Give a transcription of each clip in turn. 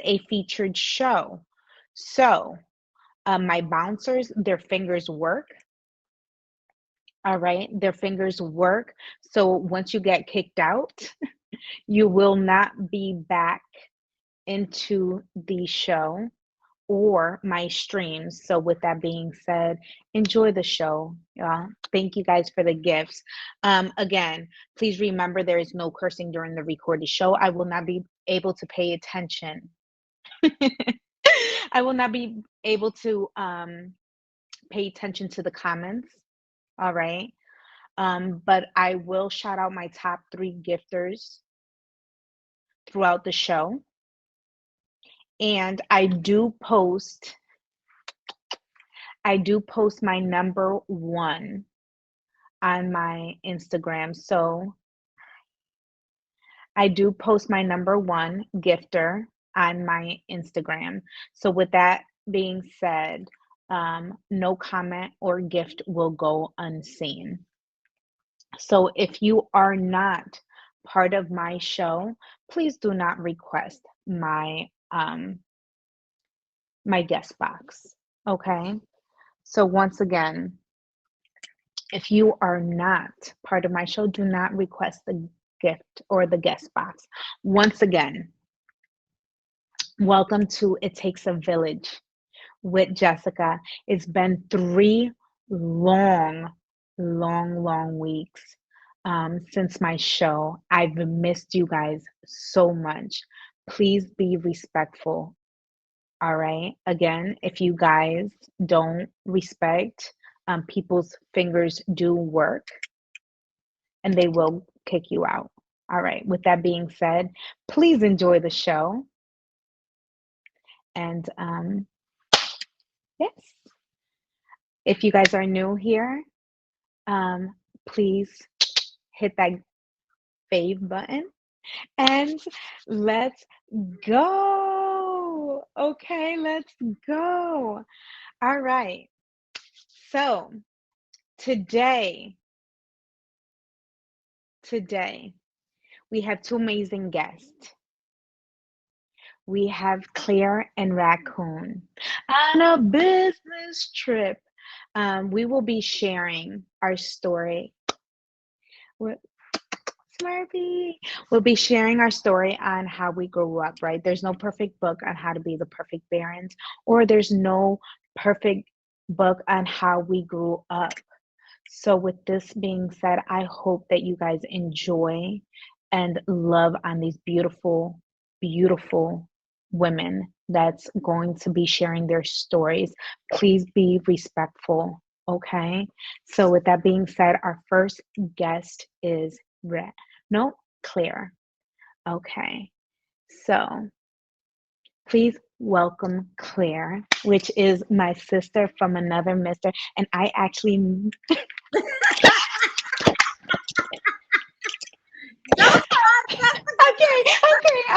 a featured show. So my bouncers, their fingers work. All right, their fingers work. So once you get kicked out, you will not be back into the show or my streams. So with that being said, enjoy the show. Thank you guys for the gifts. Again, please remember there is no cursing during the recorded show. I will not be able to pay attention. I will not be able to pay attention to the comments. All right. But I will shout out my top 3 gifters throughout the show. And I do post my number 1 on my Instagram. So I do post my number 1 gifter on my Instagram. So with that being said, no comment or gift will go unseen. So if you are not part of my show, please do not request my guest box. Okay. So once again, if you are not part of my show, do not request the gift or the guest box. Once again, welcome to It Takes a Village with Jessika. It's been 3 long, long weeks since my show. I've missed you guys so much. Please be respectful. All right. Again, if you guys don't respect, people's fingers do work and they will kick you out. All right. With that being said, please enjoy the show. And yes, if you guys are new here, please hit that fave button and let's go. Okay, let's go. All right. So today, we have 2 amazing guests. We have Claire and Raccoon on a business trip. We will be sharing our story. Smurfy. We'll be sharing our story on how we grew up, right? There's no perfect book on how to be the perfect parent, or there's no perfect book on how we grew up. So, with this being said, I hope that you guys enjoy and love on these beautiful, beautiful women that's going to be sharing their stories. Please be respectful, okay? So, with that being said, our first guest is Claire. Okay, so please welcome Claire, which is my sister from another mister. And I actually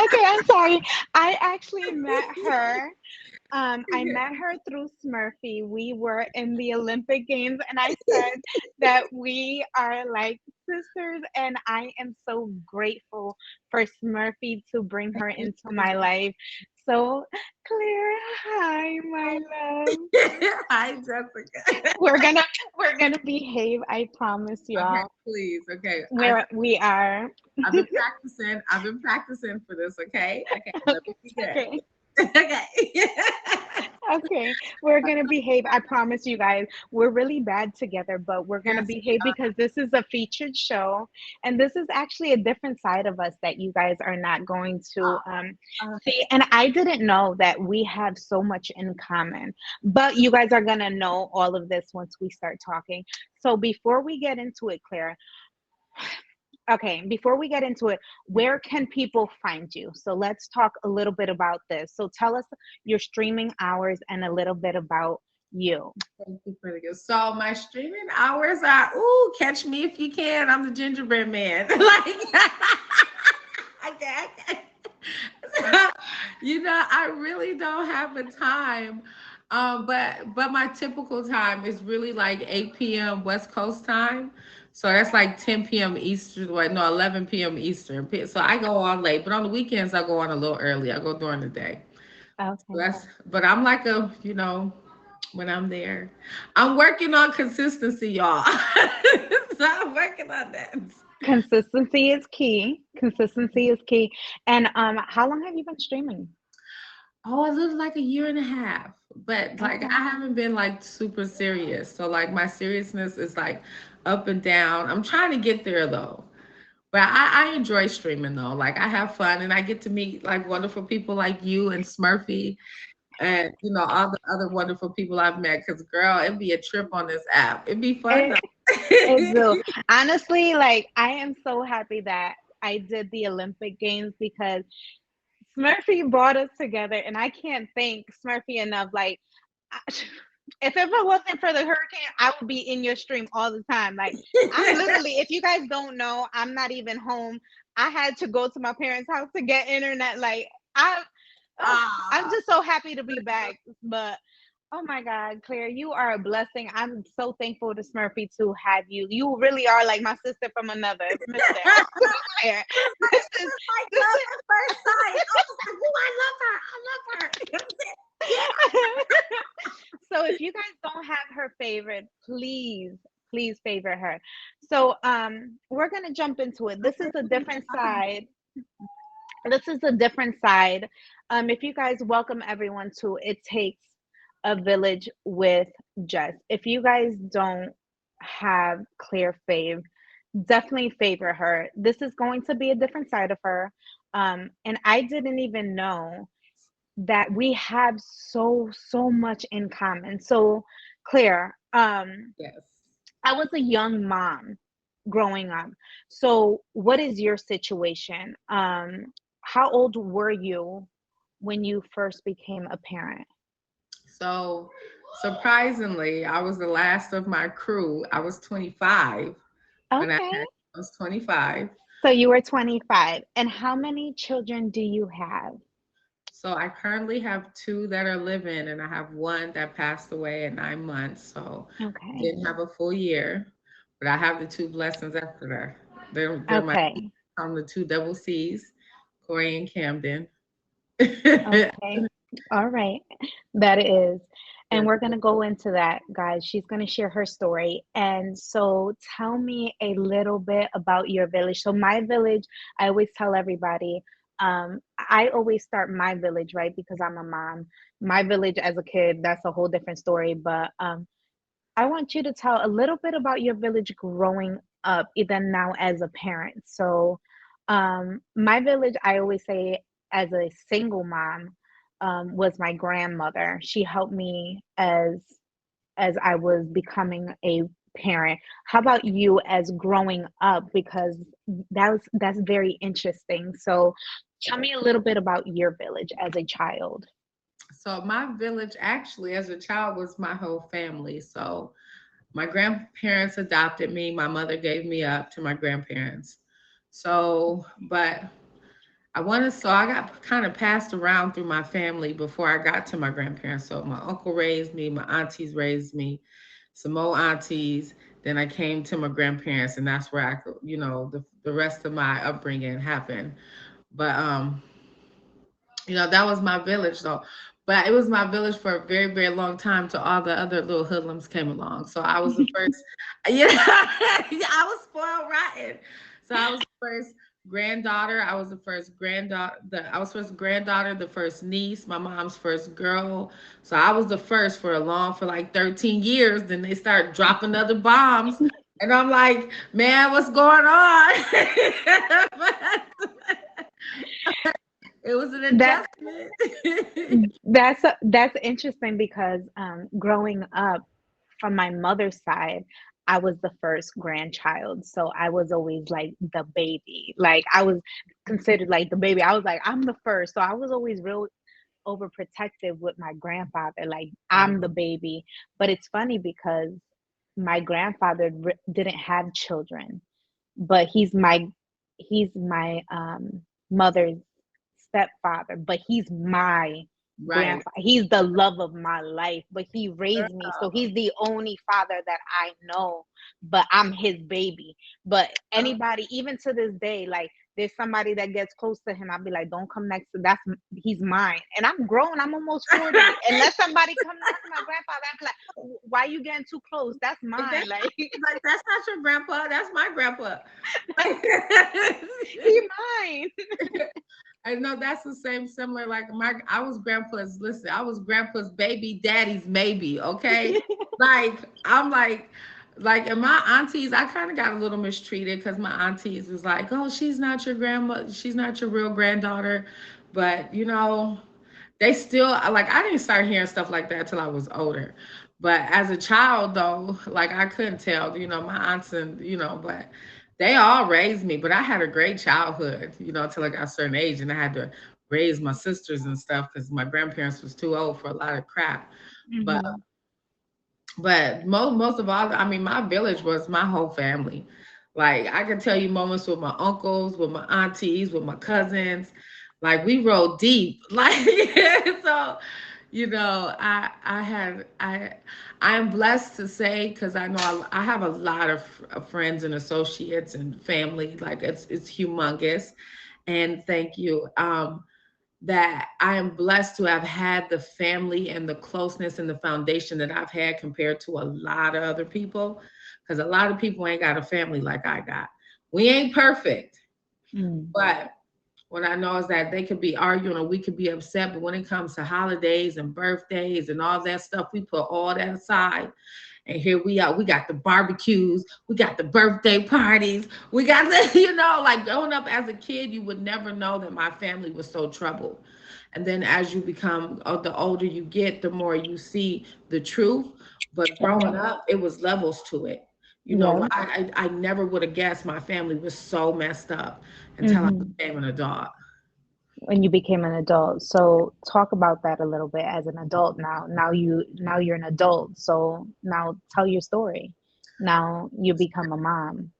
okay, I'm sorry. I actually met her. I met her through Smurfy. We were in the Olympic Games, and I said that we are like sisters, and I am so grateful for Smurfy to bring her into my life. So, Claire, hi, my love. Hi, Jessica. We're gonna behave. I promise Okay, y'all. please. Okay. We are. I've been practicing. I've been practicing for this. Okay. Okay. Let me be good. Okay. Okay. Okay, we're gonna behave. I promise you guys, we're really bad together, but we're gonna Yes, we behave because this is a featured show, and this is actually a different side of us that you guys are not going to see. And I didn't know that we have so much in common, but you guys are gonna know all of this once we start talking. So before we get into it, Claire, okay, before we get into it, where can people find you? So let's talk a little bit about this. So tell us your streaming hours and a little bit about you. Thank you for the good. So my streaming hours are ooh, catch me if you can. I'm the gingerbread man. Like okay. I really don't have a time. But my typical time is really like 8 p.m. West Coast time. So that's like 10 p.m. Eastern, well, no, 11 p.m. Eastern. So I go on late, but on the weekends I go on a little early. I go during the day. So Okay. but I'm like when I'm there, I'm working on consistency, y'all. So I'm working on that. Consistency is key. Consistency is key. And how long have you been streaming? Oh, I lived like a year and a half, but like Okay. I haven't been like super serious. So like my seriousness is like up and down. I'm trying to get there though. But I enjoy streaming though. Like I have fun and I get to meet like wonderful people like you and Smurfy and all the other wonderful people I've met. Cause girl, it'd be a trip on this app. It'd be fun It, though. it do. Honestly, like I am so happy that I did the Olympic Games because Smurfy brought us together, and I can't thank Smurfy enough. Like, if it wasn't for the hurricane, I would be in your stream all the time. Like, I'm literally, if you guys don't know, I'm not even home. I had to go to my parents' house to get internet. Like, I, oh, I'm Ah, just so happy to be back. But oh my God, Claire, you are a blessing. I'm so thankful to Smurfy to have you. You really are like my sister from another mister. I swear. This is like this love is at first sight. I was like, oh, I love her. I love her. Yeah. so if you guys don't have her favorite, please favorite her. So we're gonna jump into it. This is a different side. This is a different side. If you guys welcome everyone to It Takes a Village with Jess. If you guys don't have Claire fave, definitely favor her. This is going to be a different side of her. And I didn't even know that we have so much in common. So Claire, Yes. I was a young mom growing up. So what is your situation? How old were you when you first became a parent? So surprisingly, I was the last of my crew. I was 25 when Okay. I was 25. So you were 25. And how many children do you have? So I currently have two that are living, and I have one that passed away at 9 months. So Okay. didn't have a full year, but I have the two blessings after that. They're my Okay. on the two double C's, Corey and Camden. Okay. All right. That is. And Yes. we're going to go into that, guys. She's going to share her story. And so tell me a little bit about your village. So, my village, I always tell everybody, I always start my village, right? Because I'm a mom. My village as a kid, that's a whole different story. But I want you to tell a little bit about your village growing up, even now as a parent. So, my village, I always say, as a single mom, was my grandmother. She helped me as I was becoming a parent. How about you as growing up? Because that's very interesting. So, tell me a little bit about your village as a child. So my village actually as a child was my whole family. So my grandparents adopted me. My mother gave me up to my grandparents. So, but I got kind of passed around through my family before I got to my grandparents. So my uncle raised me, my aunties raised me, some more aunties. Then I came to my grandparents, and that's where the rest of my upbringing happened. But that was my village though. But it was my village for a very, very long time till all the other little hoodlums came along. So I was the first, yeah, I was spoiled rotten. So I was the first granddaughter. I was the first granddaughter. I was first granddaughter, the first niece, my mom's first girl. So I was the first for like 13 years. Then they start dropping other bombs. And I'm like, man, what's going on? It was an That adjustment. that's interesting because growing up from my mother's side, I was the first grandchild. So I was always like the baby. Like I was considered like the baby. I was like, I'm the first. So I was always real overprotective with my grandfather. Like I'm the baby. But it's funny because my grandfather didn't have children, but he's my mother's stepfather, but he's my Right. grandfather. He's the love of my life, but he raised me. So Girl. he's the only father that I know, but I'm his baby. But anybody, even to this day, like there's somebody that gets close to him, I'll be like, don't come next to he's mine. And I'm grown, I'm almost 40. Unless somebody come next to my grandfather, I'm like, why you getting too close? That's mine. Exactly. Like Like, that's not your grandpa. That's my grandpa. he mine. I know that's the same, similar. Like I was grandpa's. Listen, I was grandpa's baby, daddy's maybe. Okay, like I'm like, and my aunties, I kind of got a little mistreated because my aunties was like, oh, she's not your grandma, she's not your real granddaughter, but they still like. I didn't start hearing stuff like that till I was older. But as a child, though, like I couldn't tell, my aunts and but they all raised me. But I had a great childhood, until I got a certain age, and I had to raise my sisters and stuff because my grandparents was too old for a lot of crap. But Hmm. most of all, I mean, my village was my whole family. Like I can tell you moments with my uncles, with my aunties, with my cousins. Like we rolled deep. Like so, I am blessed to say because I know I have a lot of friends and associates and family. Like it's humongous, and thank you. That I am blessed to have had the family and the closeness and the foundation that I've had compared to a lot of other people. Because a lot of people ain't got a family like I got. We ain't perfect, Mm. but what I know is that they could be arguing or we could be upset. But when it comes to holidays and birthdays and all that stuff, we put all that aside. And here we are. We got the barbecues. We got the birthday parties. We got the, like growing up as a kid, you would never know that my family was so troubled. And then as you become, the older you get, the more you see the truth. But growing up, it was levels to it. Yeah. I never would have guessed my family was so messed up until I Hmm. became an adult. When you became an adult. So talk about that a little bit as an adult now. Now you're an adult. So now tell your story. Now you become a mom.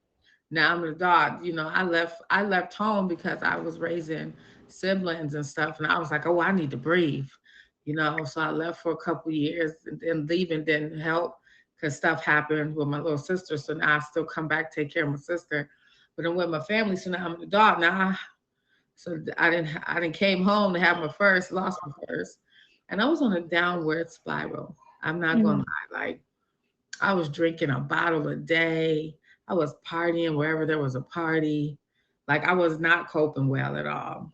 Now I'm an adult. I left home because I was raising siblings and stuff, and I was like, oh, I need to breathe. So I left for a couple years, and then leaving didn't help because stuff happened with my little sister. So now I still come back take care of my sister, but I'm with my family. So now I'm an adult. So I didn't came home to have my first, lost my first, and I was on a downward spiral. I'm not gonna Mm, lie, like I was drinking a bottle a day. I was partying wherever there was a party. Like I was not coping well at all.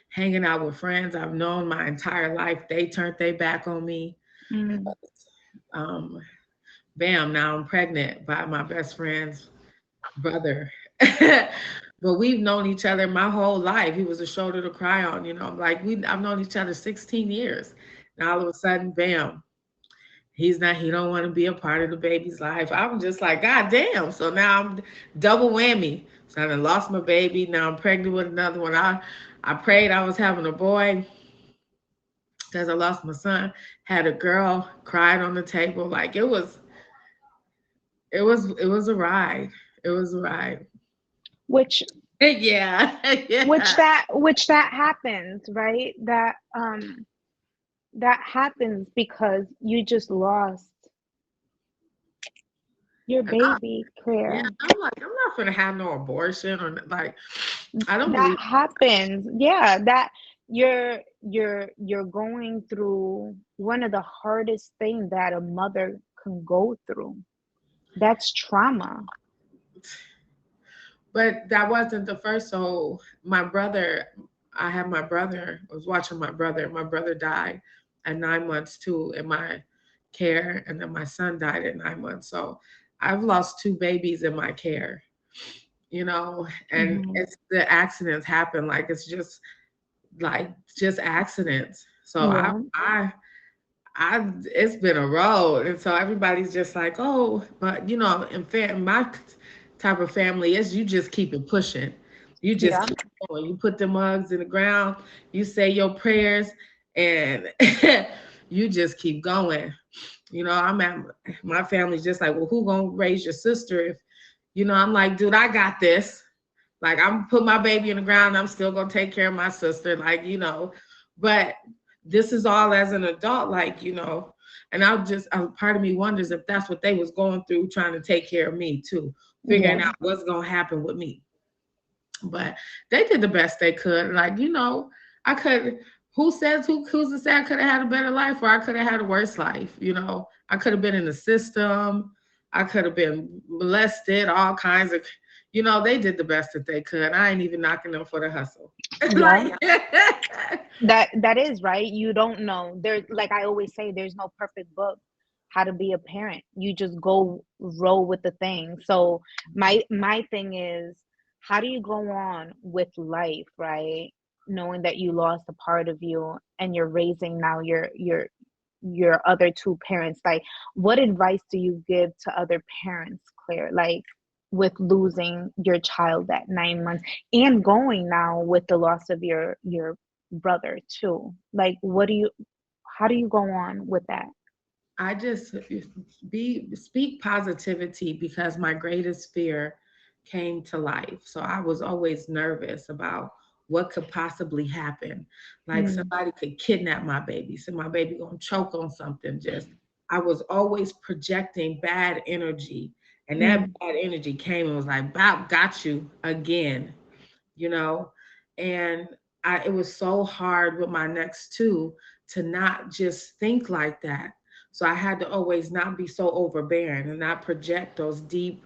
Hanging out with friends I've known my entire life, they turned their back on me. mm, Um, Bam, now I'm pregnant by my best friend's brother. But we've known each other my whole life. He was a shoulder to cry on, like I've known each other 16 years. Now all of a sudden, bam, he don't want to be a part of the baby's life. I'm just like, God damn. So now I'm double whammy. So I done lost my baby. Now I'm pregnant with another one. I prayed I was having a boy because I lost my son. Had a girl, cried on the table. Like it was a ride. It was a ride. which Yeah. Yeah. which that happens, right? That happens because you just lost your And baby, yeah, Claire. I'm like, I'm not gonna have no abortion or like I don't That believe. happens. Yeah, that you're going through one of the hardest things that a mother can go through. That's trauma. But that wasn't the first. So my brother, I had my brother, I was watching my brother. My brother died at 9 months too in my care. And then my son died at 9 months. So I've lost two babies in my care, and Hmm. it's the accidents happen. Like it's just accidents. So I, Yeah. I, I, it's been a road. And so everybody's just like, oh, but in my type of family is you just keep it pushing. You just Yeah. keep going. You put the mugs in the ground, you say your prayers, and you just keep going. I'm at my family's just like, well, who gonna raise your sister if I'm like, dude, I got this. Like I'm put my baby in the ground, I'm still gonna take care of my sister, like, but this is all as an adult, like, and part of me wonders if that's what they was going through, trying to take care of me too, figuring Yeah. out what's going to happen with me. But they did the best they could. Like, I could, who's to say I could have had a better life, or I could have had a worse life? I could have been in the system. I could have been molested, all kinds of, they did the best that they could. I ain't even knocking them for the hustle. Yeah. Like, That is right. You don't know. There, like I always say, there's no perfect book how to be a parent. You just go roll with the thing. So my thing is, how do you go on with life, right? Knowing that you lost a part of you and you're raising now your other two parents. Like, what advice do you give to other parents, Claire? Like, with losing your child at 9 months and going now with the loss of your brother too. Like, how do you go on with that? I just be speak positivity, because my greatest fear came to life. So I was always nervous about what could possibly happen. Like, Mm, somebody could kidnap my baby, so my baby gonna choke on something. Just, I was always projecting bad energy, and that mm, bad energy came and was like, "Bop, got you again," you know. And it was so hard with my next two to not just think like that. So I had to always not be so overbearing and not project those deep,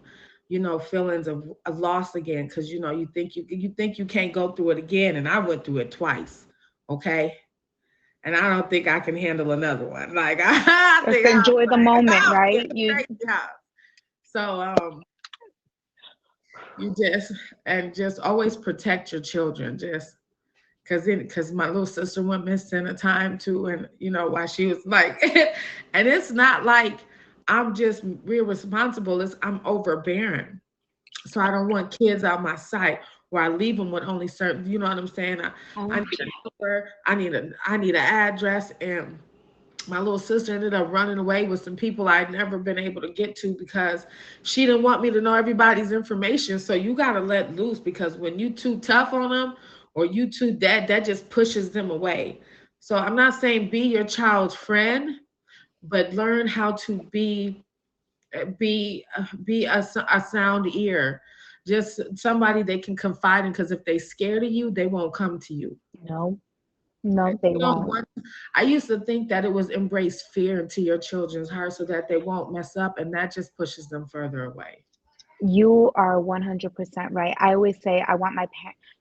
feelings of loss again, because you think you can't go through it again, and I went through it twice. Okay. And I don't think I can handle another one. Like, I just think I was enjoy the like, moment, oh, get right? the You crazy house. So you just, and just always protect your children. Just because my little sister went missing a time too, and while she was like, and it's not like I'm just real responsible, it's I'm overbearing. So I don't want kids out my sight, where I leave them with only certain, you know what I'm saying. I oh need a number, I need an address. And my little sister ended up running away with some people I'd never been able to get to, because she didn't want me to know everybody's information. So you got to let loose, because when you too tough on them, or you too dead, that just pushes them away. So I'm not saying be your child's friend, but learn how to be a sound ear, just somebody they can confide in, because if they scared of you, they won't come to you. no, no, they You don't won't. want, I used to think that it was embrace fear into your children's heart so that they won't mess up, and that just pushes them further away. You are 100% right. I always say I want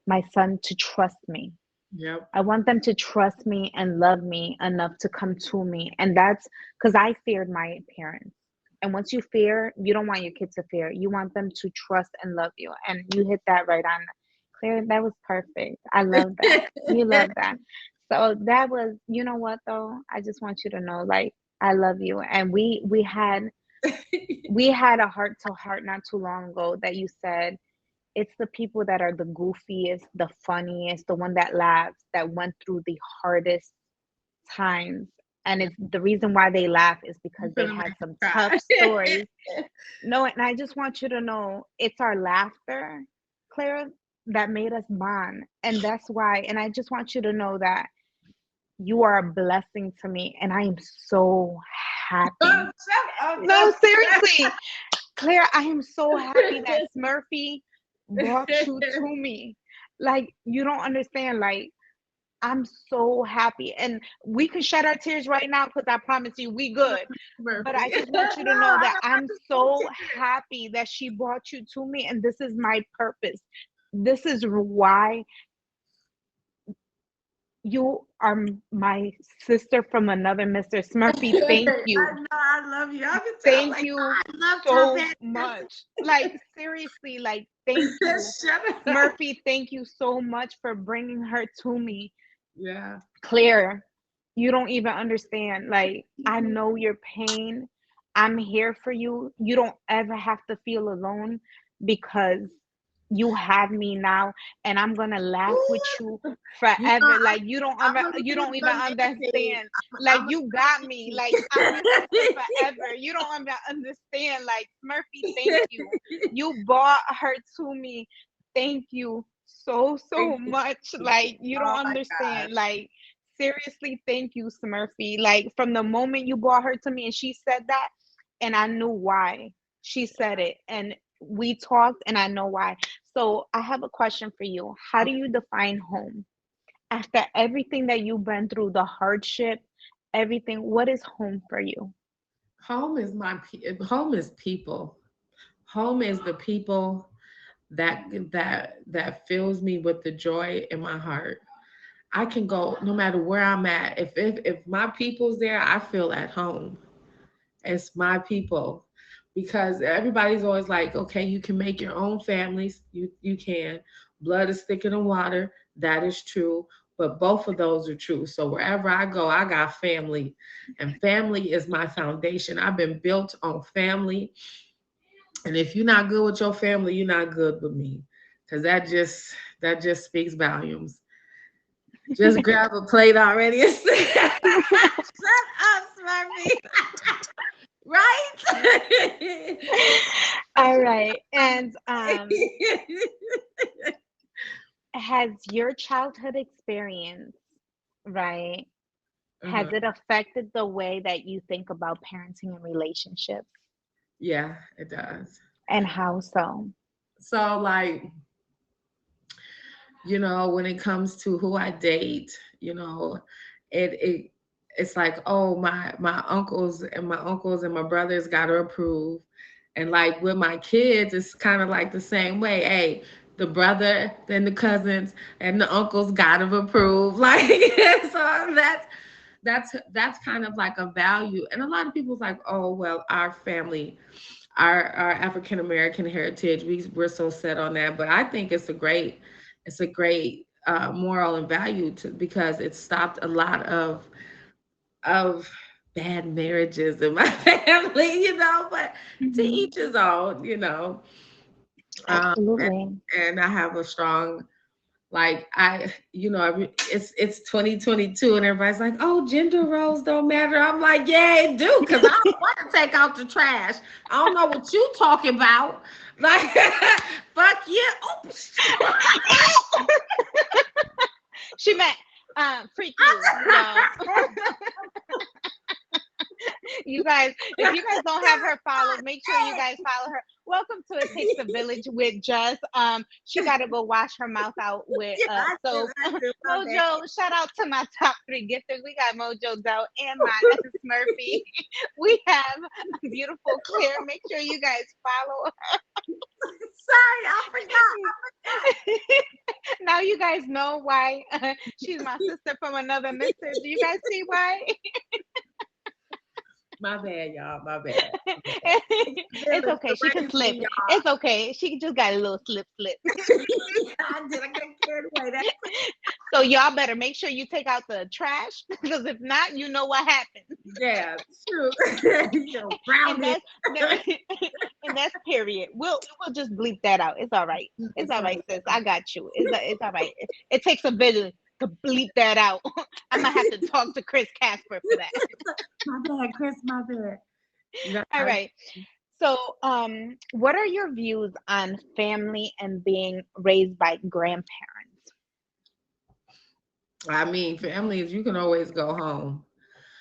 my son to trust me. Yep. I want them to trust me and love me enough to come to me. And that's because I feared my parents. And once you fear, you don't want your kids to fear. You want them to trust and love you. And you hit that right on. Claire, that was perfect. I love that. You love that. So that was, you know what though? I just want you to know, like, I love you. And we had a heart to heart not too long ago that you said it's the people that are the goofiest, the funniest, the one that laughs, that went through the hardest times. And it's the reason why they laugh is You because they finna had make some me tough cry. stories. No, and I just want you to know it's our laughter, Clara, that made us bond. And that's why, and I just want you to know that you are a blessing to me. And I am so happy. Shut up. No, seriously. Claire, I am so happy that Smurfy brought you to me. Like, you don't understand. Like, I'm so happy. And we can shed our tears right now because I promise you we good. But I Murphy. just want you No, to know I that don't have I'm to smoke so tears. happy that she brought you to me. And this is my purpose. This is why you are my sister from another Mr. Smurfy. Thank I you. know I love you. I can tell. Thank Like, you I love top so hat. much. Like, seriously, like, thank you. Shut up. Murphy, thank you so much for bringing her to me. Yeah. Claire, you don't even understand. Like, I know your pain. I'm here for you. You don't ever have to feel alone because you have me now, and I'm gonna laugh with you forever. Like, I'm gonna you be don't even bananas. understand. Like, I'm you got me. Like, I'm your sister gonna forever. You don't even understand. Like, Murphy, thank you. You brought her to me. Thank you so Thank you. much. Like, you don't Oh my gosh. understand. Like, Seriously, thank you, Smurfy. Like from the moment you brought her to me and she said that, and I knew why she said it. And we talked and I know why. So I have a question for you. How do you define home? After everything that you've been through, the hardship, everything, what is home for you? Home is people. Home is the people that fills me with the joy in my heart. I can go no matter where I'm at. If my people's there, I feel at home. It's my people. Because everybody's always like, okay, you can make your own families. You can. Blood is thicker than water. That is true. But both of those are true. So wherever I go, I got family. And family is my foundation. I've been built on family. And if you're not good with your family, you're not good with me. Cause that just speaks volumes. Just grab a plate already and sit. Shut up, Smurfy. Right? All right. And has your childhood experience, right? Has Uh-huh. it affected the way that you think about parenting and relationships? Yeah, it does. And how so? So like, when it comes to who I date, it it's like, oh, my uncles and my brothers gotta approve. And like with my kids, it's kind of like the same way. Hey, the brother, then the cousins, and the uncles gotta approve. Like so that's kind of like a value. And a lot of people's like, oh well, our family, our African American heritage, we're so set on that. But I think it's a great moral and value because it stopped a lot of bad marriages in my family. But to Mhm. each his own. And, Absolutely. and I have a strong, like, it's 2022 and everybody's like, oh, gender roles don't matter. I'm like, yeah, it do, because I don't want to take out the trash. I don't know what you talking about. Like, fuck you. Oops. She meant freak you, y'all. You guys, if you guys don't have her followed, make sure you guys follow her. Welcome to It Takes a Village with Jess. She got to go wash her mouth out with Yeah, I do. soap. I do. My bad. Mojo, shout out to my top three gifters. We got Mojo Doe and mine, Smurfy. We have Beautiful Clear. Make sure you guys follow Sorry, I forgot. her. Now you guys know why she's my sister from another mister. Do you guys see why? My bad, y'all. My bad. It's Village okay. to She can raise slip. me, y'all. It's okay. She just got a little slip. I did. I got carried away. That. So y'all better make sure you take out the trash because if not, you know what happens. Yeah, true. And Grounded. that's and that's period. We'll just bleep that out. It's all right. It's It's all all right, sis. I got you. It's all right. It takes a village to bleep that out. I might have to talk to Chris Casper for that. my bad, Chris. My bad. No, All right. So, what are your views on family and being raised by grandparents? I mean, families, you can always go home.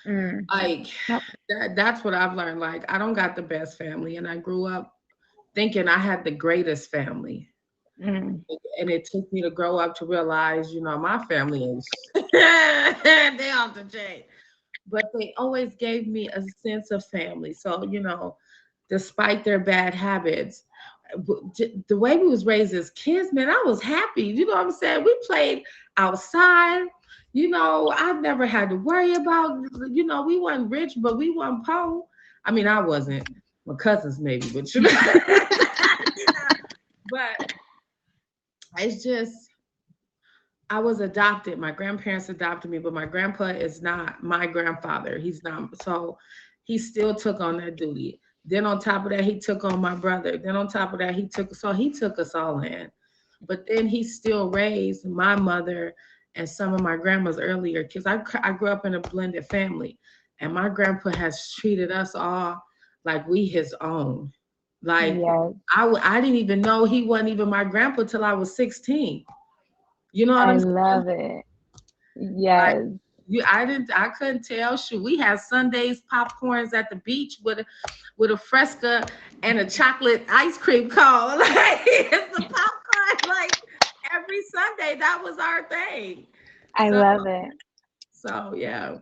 Mm. Like Yep. that's what I've learned. Like I don't got the best family, and I grew up thinking I had the greatest family. Mm. And it took me to grow up to realize, my family is they off the chain. But they always gave me a sense of family. So, despite their bad habits, the way we was raised as kids, man, I was happy. You know what I'm saying? We played outside. I never had to worry about, we weren't rich, but we weren't poor. I mean, I wasn't. My cousins maybe, but but it's just I was adopted. My grandparents adopted me, but my grandpa is not my grandfather. He's not. So he still took on that duty. Then on top of that, he took on my brother. Then on top of that, he took us all in. But then he still raised my mother and some of my grandma's earlier kids. I grew up in a blended family, and my grandpa has treated us all like we his own. Like Yes, I didn't even know he wasn't even my grandpa till I was 16. You know what I I'm saying? love it. Like, Yes. I couldn't tell. Shoot, we had Sundays popcorns at the beach with a Fresca and a chocolate ice cream cone. Like it's the popcorn. Like every Sunday, that was our thing. I So love it. yeah.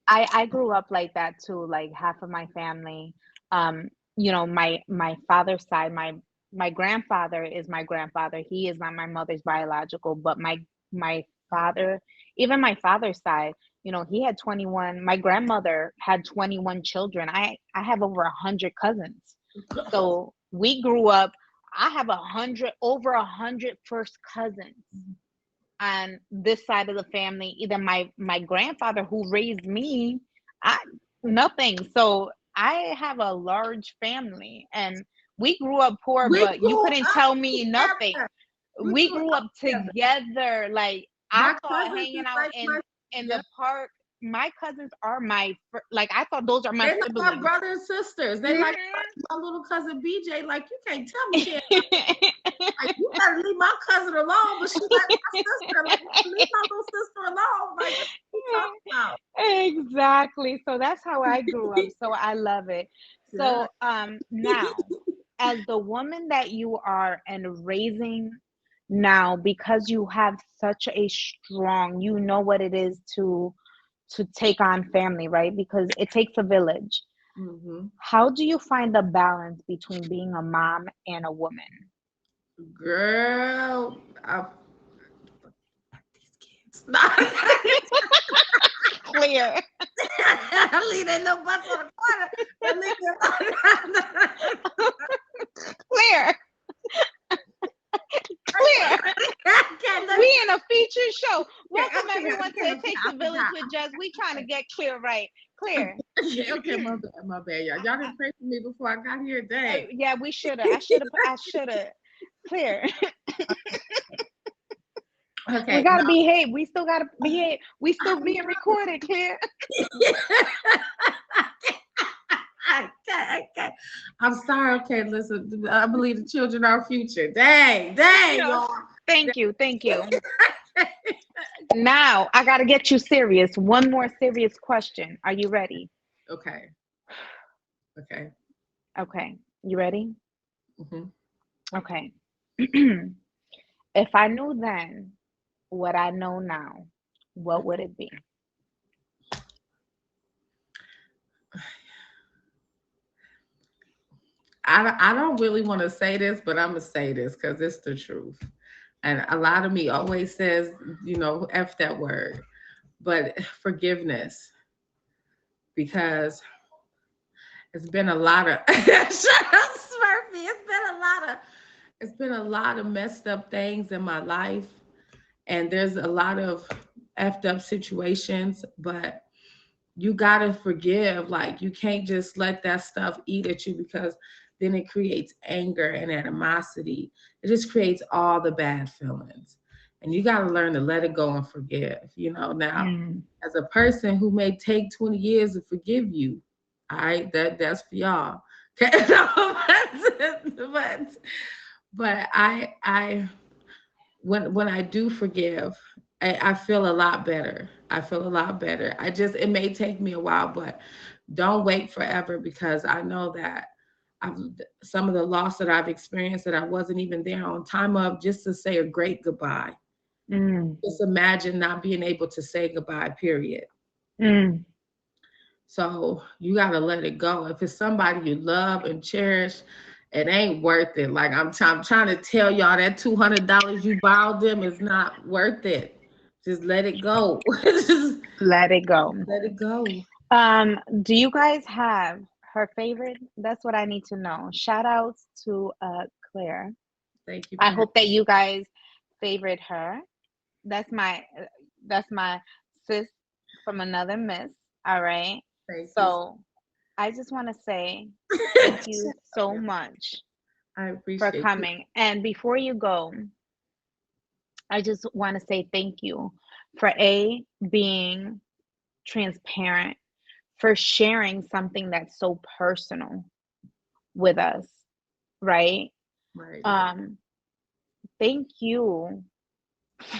I grew up like that too. Like half of my family, my father's side, my grandfather is my grandfather. He is not my mother's biological, but my father, even my father's side, he had 21. My grandmother had 21 children. I have over 100 cousins. So we grew up. I have 100 first cousins on this side of the family. Either my grandfather who raised me, I nothing. So I have a large family, and we grew up poor, We but you grew couldn't up tell me nothing. together. We We grew grew up up together. together. Like I My thought cousins hanging is out like my in yeah. the park. My cousins are like I thought those are my They're like my siblings. brother and sisters. They like Mhm. my little cousin BJ. Like you can't tell me she ain't like you gotta leave my cousin alone, but she like my sister. Like leave my little sister alone. Like what you talking Exactly. So that's how I grew up. So I love it. about? So now, as the woman that you are and raising now, because you have such a strong, you know what it is to take on family, right? Because it takes a village. Hmm. How do you find the balance between being a mom and a woman? Girl, these kids. Clear. Leave that little bus on the corner, but leave it. Clear. Clear. I can't let We in a feature show. Welcome okay, everyone to okay, It okay, Takes I a Village forgot. with Jess. We trying to get clear right. Clear. Okay, my bad, y'all. Y'all didn't pray for me before I got here. Dang. Yeah, we should have. I should have. Clear. We Okay, gotta behave. We still gotta behave. We still being recorded. Clear. okay, okay. I'm sorry. Okay, listen. I believe the children are our future. Dang, dang, Yeah. y'all. Thank you. Thank you. Now I gotta get you serious. One more serious question. Are you ready? Okay, okay. Okay. You ready? Hmm. Okay. If I knew then what I know now, what would it be? I don't really want to say this, but I'm gonna say this because it's the truth. And a lot of me always says, F that word, but forgiveness, because it's been a lot of shut up, Smurfy. It's been a lot of messed up things in my life, and there's a lot of effed up situations, but you gotta forgive. Like you can't just let that stuff eat at you, because then it creates anger and animosity. It just creates all the bad feelings. And you gotta learn to let it go and forgive. Now, Mm. as a person who may take 20 years to forgive you, all right, that's for y'all. Okay. but but I when I do forgive, I feel a lot better. I feel a lot better. It may take me a while, but don't wait forever, because I know that I've some of the loss that I've experienced that I wasn't even there on time of, just to say a great goodbye. Mm. Just imagine not being able to say goodbye, period. Mm. So you gotta let it go. If it's somebody you love and cherish, it ain't worth it. Like I'm trying to tell y'all, that $200 you borrowed them is not worth it. Just let it go. Just Let it go. let it go. Do you guys have her favorite? That's what I need to know. Shout outs to Claire. Thank you I for hope that you guys favorite her. That's my that's my sis from another miss. All right. thank you. So I just want to say thank you Shut up, so girl. much I for appreciate you. coming. And before you go, I just want to say thank you for being transparent, for sharing something that's so personal with us, right? Right. Um, Thank you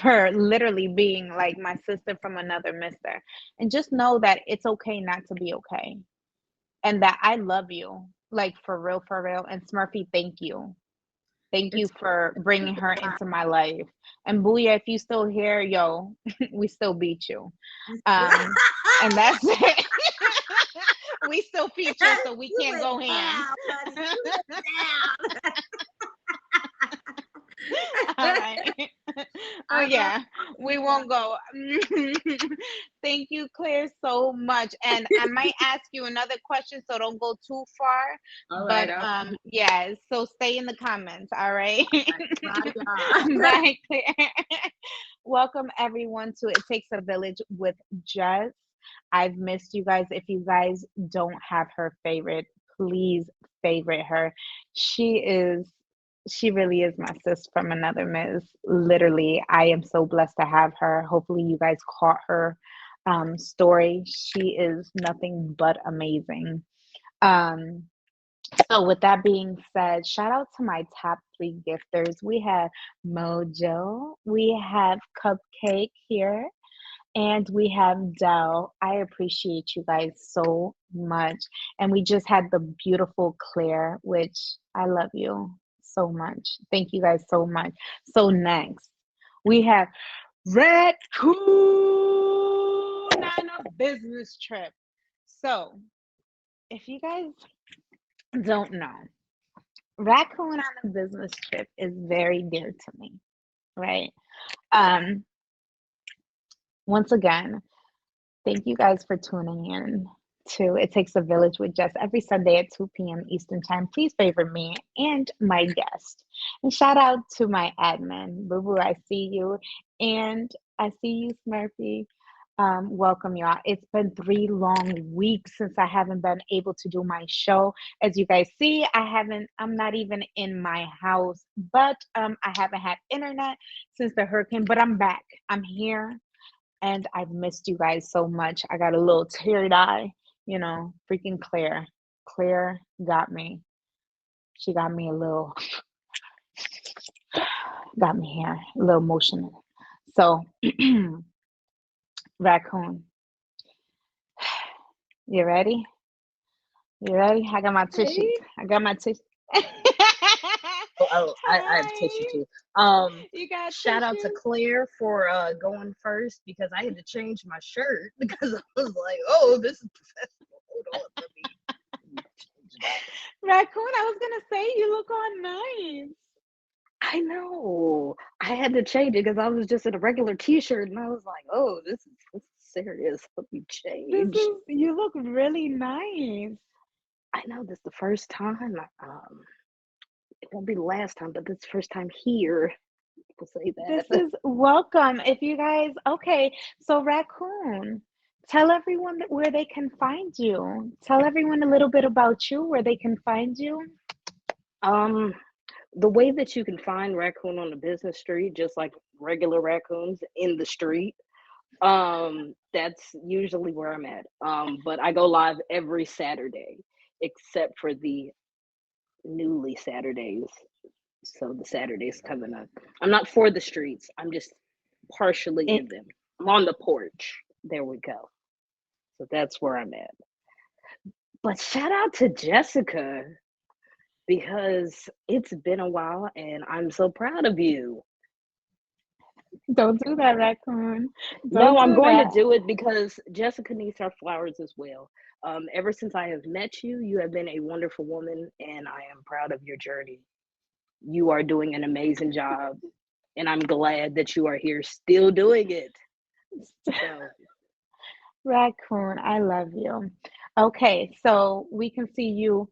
for literally being like my sister from another mister. And just know that it's okay not to be okay. And that I love you. Like for real, for real. And Smurfy, thank you. Thank you It's for bringing her into my life. And Booyah, if you still here, yo, we still beat you. Um, and that's it. We still feature, so we you can't went go hands. down, buddy. You went All down. right. Oh I love yeah, we won't go. Thank you, Claire, so much. And I might ask you another question, so don't go too far. all right, But all yeah, so stay in the comments, all right? right. Bye, y'all. Bye, Claire. Welcome everyone to It Takes a Village with Jess. I've missed you guys. If you guys don't have her favorite, please favorite her. She is she really is my sis from another miss. Literally, I am so blessed to have her. Hopefully, you guys caught her story. She is nothing but amazing. Um, so, with that being said, shout out to my top three gifters. We have Mojo, we have Cupcake here, and we have Dell. I appreciate you guys so much. And we just had the beautiful Claire, which I love you so much. Thank you guys so much. So next, we have Red Coon on a business trip. So if you guys don't know, Raccoon on a business trip is very dear to me, right? Um, Once again, thank you guys for tuning in to It Takes a Village with Jess every Sunday at 2 p.m. Eastern Time. Please favor me and my guest. And shout out to my admin, Boo Boo, I see you. And I see you, Smurfy. Welcome, y'all. It's been 3 long weeks since I haven't been able to do my show. As you guys see, I'm not even in my house, but I haven't had internet since the hurricane, but I'm back. I'm here and I've missed you guys so much. I got a little teary eye, freaking Claire. Claire got me. She got me got me here, a little emotional. So, Raccoon, you ready? You ready? I got my tissue. Hey. I got my tissue. I have tissue Hi. too. You got Shout out to tissue? Claire for going first because I had to change my shirt because I was like, oh, this is professional. Hold on, let me change it. Raccoon, I was gonna say you look all nice. I know. I had to change it because I was just in a regular t-shirt and I was like, oh, this is serious. Let me change. You look really nice. I know this is the first time. It won't be the last time, but this is the first time here. We'll say This that. is welcome. If you guys, okay, so Raccoon, tell everyone where they can find you. Tell everyone a little bit about you, where they can find you. Um, the way that you can find raccoon on the business street, just like regular raccoons in the street, that's usually where I'm at. But I go live every Saturday, except for the newly Saturdays. So the Saturdays coming up. I'm not for the streets. I'm just partially Eh, in them. I'm on the porch. There we go. So that's where I'm at. But shout out to Jessica because it's been a while and I'm so proud of you. Don't do that, Raccoon. No, Don't I'm do going to that. do it because Jessica needs her flowers as well. Ever since I have met you, you have been a wonderful woman, and I am proud of your journey. You are doing an amazing job, and I'm glad that you are here still doing it. So, Raccoon, I love you. Okay, so we can see you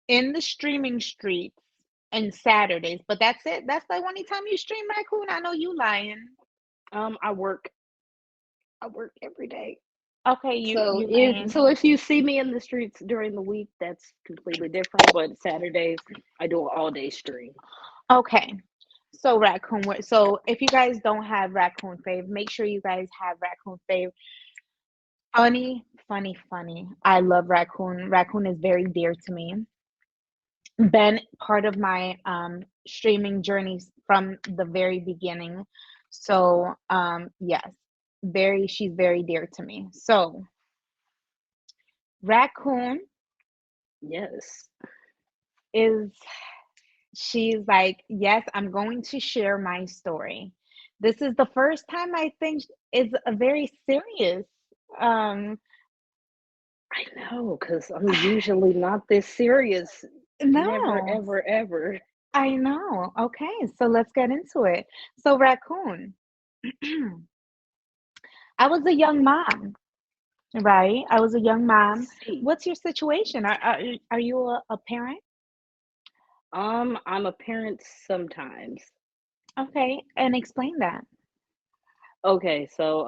in the streaming streets and Saturdays, but that's it. That's the only time you stream, Raccoon. I know you lying. um, I work, I work every day. Okay, you lying. If you see me in the streets during the week, that's completely different. But Saturdays, I do an all day stream. Okay. So Raccoon, so if you guys don't have Raccoon Fave, make sure you guys have Raccoon Fave. Funny, funny, funny. I love Raccoon. Raccoon is very dear to me. Been part of my streaming journeys from the very beginning. So, yes, she's very dear to me. So, Raccoon Yes. is, she's like, yes, I'm going to share my story. This is the first time I think is a very serious. Um, I know, because I'm usually not this serious. Never, no, ever, ever. I know. Okay, so let's get into it. So, Raccoon, I was a young mom, right? I was a young I mom. see. What's your situation? Are you a parent? I'm a parent sometimes. Okay, and explain that. Okay, so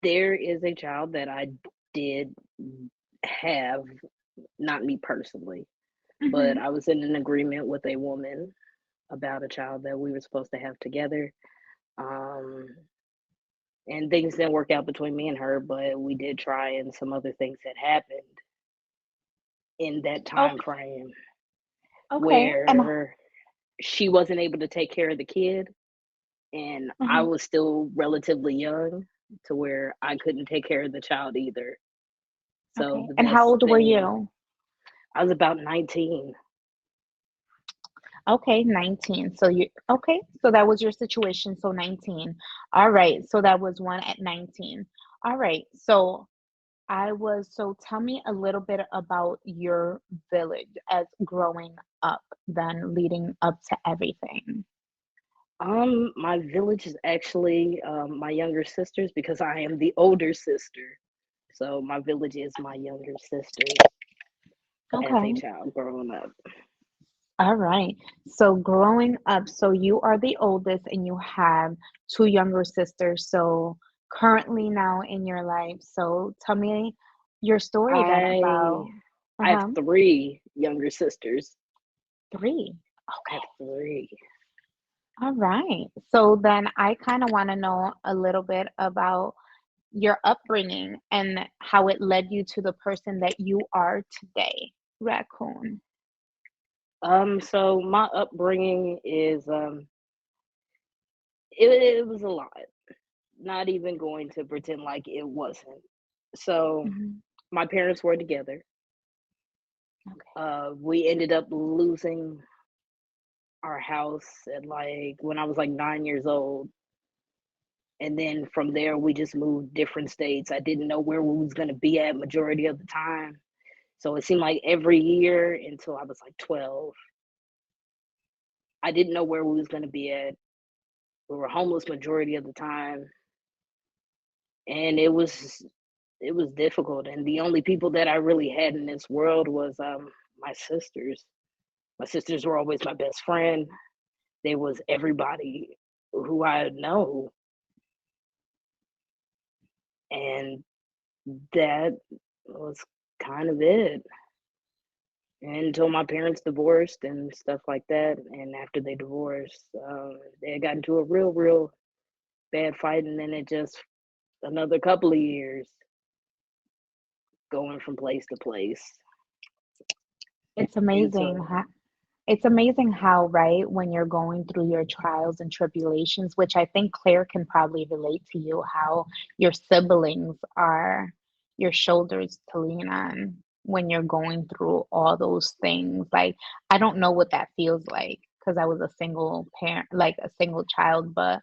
there is a child that I did have, not me personally, but Mm-hmm. I was in an agreement with a woman about a child that we were supposed to have together. Um, and things didn't work out between me and her, but we did try, and some other things had happened in that time Okay, frame okay, and where she wasn't able to take care of the kid, and I mhm, was still relatively young to where I couldn't take care of the child either. So okay, the and how best old were thing, you? I was about 19. Okay, 19. So you okay, so that was your situation. So 19. All right. So that was one at 19. All right. So tell me a little bit about your village as growing up, then leading up to everything. My village is actually my younger sisters because I am the older sister. So my village is my younger sisters as a Okay. child growing up. All right. So growing up, so you are the oldest and you have two younger sisters. So currently now in your life, so tell me your story then I about I have uh-huh, three younger sisters. three. I have Okay. three. All right. So then I kind of want to know a little bit about your upbringing and how it led you to the person that you are today, Raccoon. So my upbringing is it was a lot. Not even going to pretend like it wasn't. So Hmm. my parents were together. Okay. We ended up losing our house at like when I was like 9 years old. And then from there we just moved different states. I didn't know where we was gonna be at majority of the time. So it seemed like every year until I was like 12, I didn't know where we was gonna be at. We were homeless majority of the time. And it was difficult. And the only people that I really had in this world was my sisters. My sisters were always my best friend. They was everybody who I know. And that was kind of it until my parents divorced and stuff like that. And after they divorced, they got into a real bad fight, and then it just another couple of years going from place to place It's amazing until how it's amazing how, right, when you're going through your trials and tribulations, which I think Claire can probably relate to you, how your siblings are your shoulders to lean on when you're going through all those things. Like, I don't know what that feels like because I was a single parent, like a single child, but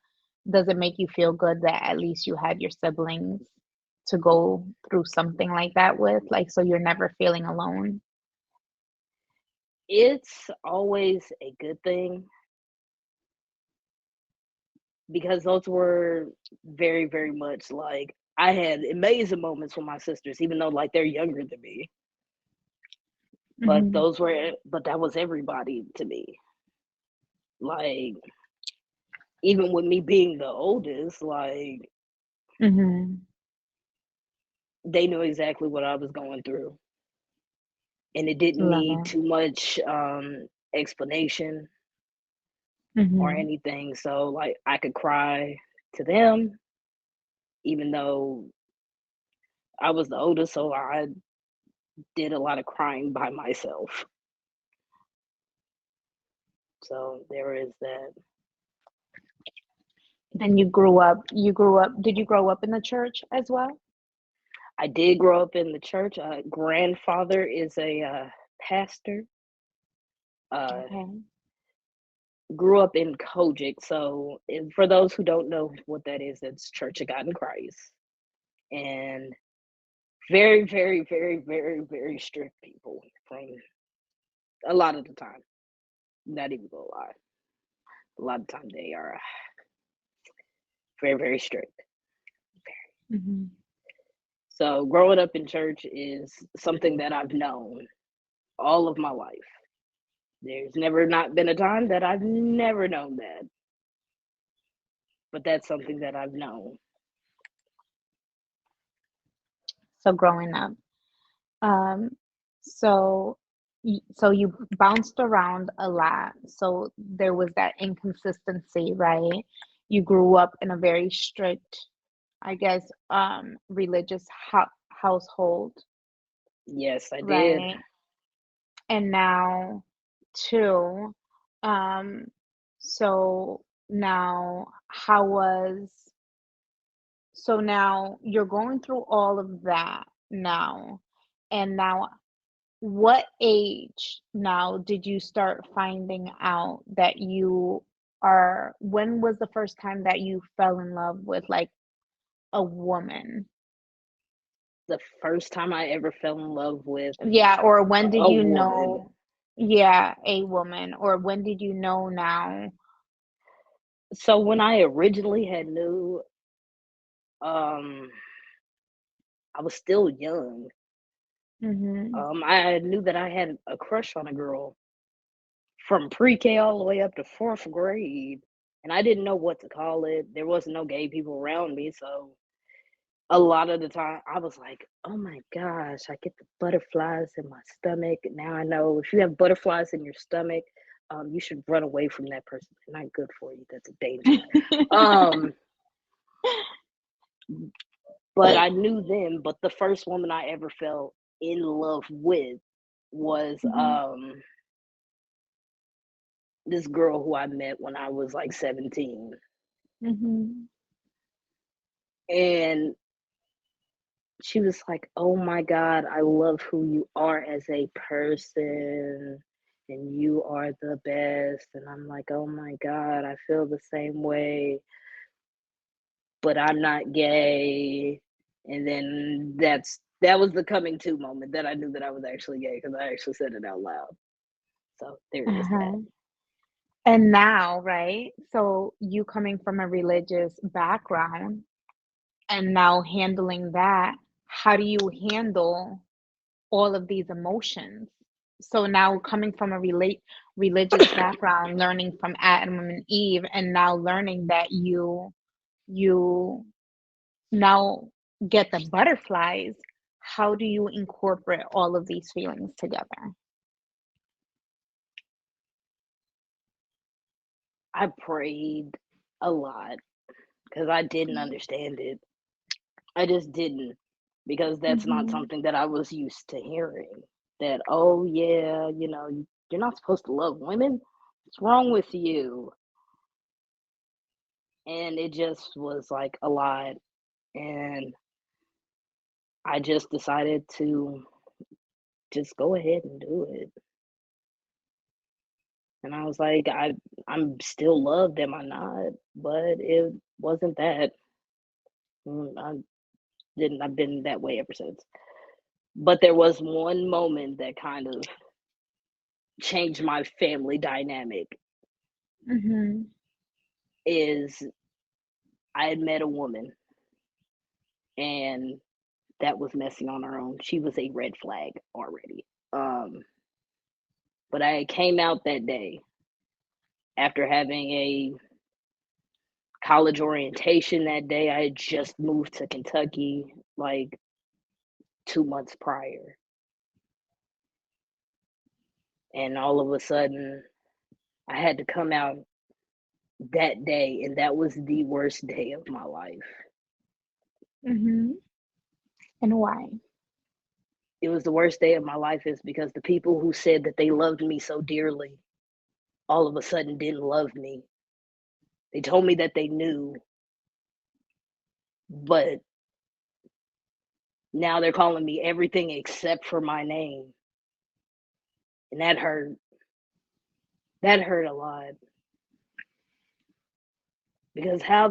does it make you feel good that at least you had your siblings to go through something like that with? Like, so you're never feeling alone? it's always a good thing because those were very much like I had amazing moments with my sisters, even though like they're younger than me. But Hmm. that was everybody to me. Like even with me being the oldest, like Hmm. they knew exactly what I was going through, and it didn't Love need it. too much explanation or Hmm. anything. So like I could cry to them, even though I was the oldest, so I did a lot of crying by myself. So there is that. Then you grew up, did you grow up in the church as well? I did grow up in the church. Grandfather is a pastor. Uh, Okay. grew up in Kojic. So, for those who don't know what that is, it's Church of God in Christ. And very, very, very, very, very strict people from a lot of the time. Not even gonna lie. A lot of the time they are very, very strict. Hmm. So, growing up in church is something that I've known all of my life. There's never not been a time that I've never known that, but that's something that I've known. So growing up. Um, so so you bounced around a lot. So there was that inconsistency, right? You grew up in a very strict, I guess, religious household, Yes, I did. right? And now too, um, so now how was so now you're going through all of that now, and now what age now did you start finding out that you are, when was the first time that you fell in love with like a woman? The first time I ever fell in love with Yeah, or when did a you woman. know, yeah, a woman, or when did you know now? So when I originally had knew, um, I was still young. Mm-hmm. I knew that I had a crush on a girl from pre-K all the way up to fourth grade, and I didn't know what to call it. There wasn't no gay people around me, so a lot of the time I was like, "Oh my gosh, I get the butterflies in my stomach." Now I know if you have butterflies in your stomach, you should run away from that person. They're not good for you. That's a danger. Um, but I knew then. But the first woman I ever fell in love with was Mm-hmm. this girl who I met when I was like 17. Mm-hmm. And she was like, "Oh my God, I love who you are as a person. And you are the best." And I'm like, "Oh my God, I feel the same way, but I'm not gay." And then that was the coming to moment that I knew that I was actually gay because I actually said it out loud. So there is that. Uh-huh. And now, right? So you coming from a religious background and now handling that, how do you handle all of these emotions? So now coming from a religious background, learning from Adam and Eve, and now learning that you now get the butterflies, how do you incorporate all of these feelings together? I prayed a lot because I didn't understand it. I just didn't, because that's not Mm-hmm. something that I was used to hearing. That, oh yeah, you're not supposed to love women. What's wrong with you? And it just was like a lot. And I just decided to just go ahead and do it. And I was like, I'm still loved, am I not? But it wasn't that. I didn't. I've been that way ever since. But there was one moment that kind of changed my family dynamic. Mm-hmm. Is I had met a woman, and that was messing on her own. She was a red flag already. Um, but I came out that day after having a college orientation that day. I had just moved to Kentucky like 2 months prior. And all of a sudden, I had to come out that day, and that was the worst day of my life. Mm-hmm. And why? It was the worst day of my life is because the people who said that they loved me so dearly all of a sudden didn't love me. They told me that they knew, but now they're calling me everything except for my name. And that hurt. That hurt a lot. Because how